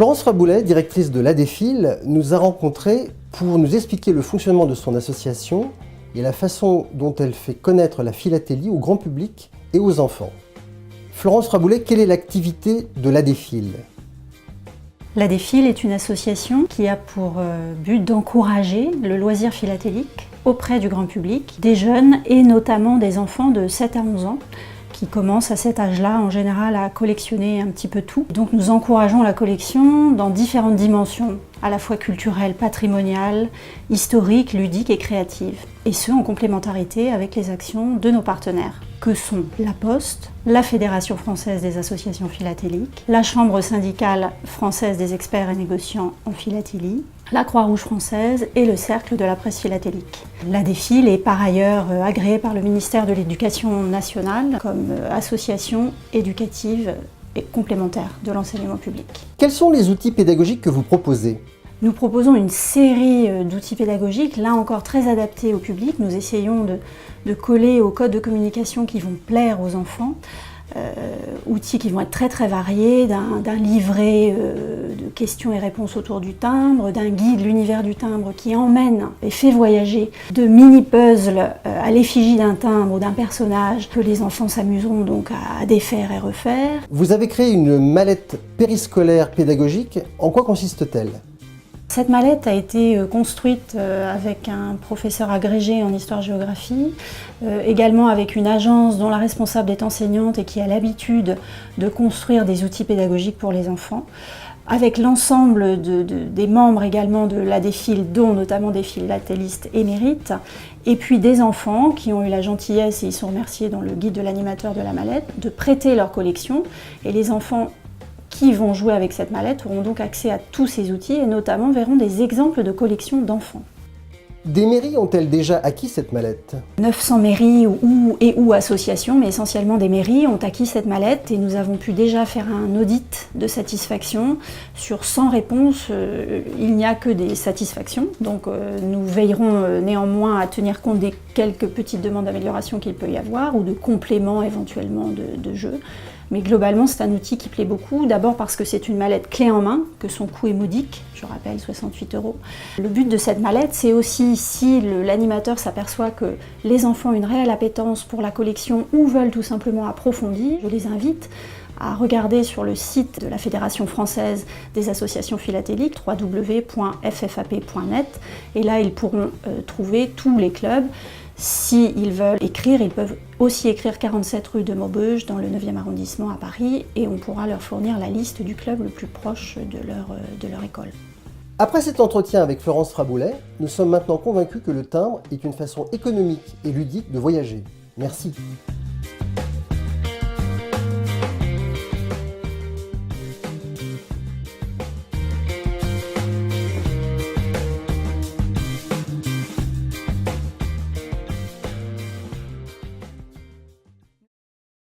Florence Fraboulet, directrice de l'ADEFIL, nous a rencontrés pour nous expliquer le fonctionnement de son association et la façon dont elle fait connaître la philatélie au grand public et aux enfants. Florence Fraboulet, quelle est l'activité de l'ADEFIL ? L'ADEFIL est une association qui a pour but d'encourager le loisir philatélique auprès du grand public, des jeunes et notamment des enfants de 7 à 11 ans qui commencent à cet âge-là en général à collectionner un petit peu tout. Donc nous encourageons la collection dans différentes dimensions, à la fois culturelles, patrimoniales, historiques, ludiques et créatives. Et ce en complémentarité avec les actions de nos partenaires, que sont la Poste, la Fédération française des associations philatéliques, la Chambre syndicale française des experts et négociants en philatélie, la Croix-Rouge française et le Cercle de la presse philatélique. L'ADEFIL est par ailleurs agréée par le ministère de l'Éducation nationale comme association éducative et complémentaire de l'enseignement public. Quels sont les outils pédagogiques que vous proposez ? Nous proposons une série d'outils pédagogiques, là encore très adaptés au public. Nous essayons de coller aux codes de communication qui vont plaire aux enfants. Outils qui vont être très variés, d'un livret de questions et réponses autour du timbre, d'un guide l'univers du timbre qui emmène et fait voyager, de mini-puzzles à l'effigie d'un timbre ou d'un personnage que les enfants s'amuseront donc à défaire et refaire. Vous avez créé une mallette périscolaire pédagogique. En quoi consiste-t-elle ? Cette mallette a été construite avec un professeur agrégé en histoire-géographie, également avec une agence dont la responsable est enseignante et qui a l'habitude de construire des outils pédagogiques pour les enfants, avec l'ensemble des membres également de l'ADEFIL, dont notamment des philatélistes émérites, et puis des enfants qui ont eu la gentillesse, et ils sont remerciés dans le guide de l'animateur de la mallette, de prêter leur collection. Et les enfants qui vont jouer avec cette mallette auront donc accès à tous ces outils et notamment verront des exemples de collections d'enfants. Des mairies ont-elles déjà acquis cette mallette ? 900 mairies ou associations, mais essentiellement des mairies, ont acquis cette mallette et nous avons pu déjà faire un audit de satisfaction. Sur 100 réponses, il n'y a que des satisfactions. Donc nous veillerons néanmoins à tenir compte des quelques petites demandes d'amélioration qu'il peut y avoir ou de compléments éventuellement de jeux. Mais globalement, c'est un outil qui plaît beaucoup, d'abord parce que c'est une mallette clé en main, que son coût est modique, je rappelle 68 €. Le but de cette mallette, c'est aussi, si l'animateur s'aperçoit que les enfants ont une réelle appétence pour la collection ou veulent tout simplement approfondir, je les invite à regarder sur le site de la Fédération française des associations philatéliques, www.ffap.net, et là ils pourront trouver tous les clubs. S'ils veulent écrire, ils peuvent aussi écrire 47 rue de Maubeuge dans le 9e arrondissement à Paris et on pourra leur fournir la liste du club le plus proche de leur école. Après cet entretien avec Florence Fraboulet, nous sommes maintenant convaincus que le timbre est une façon économique et ludique de voyager. Merci.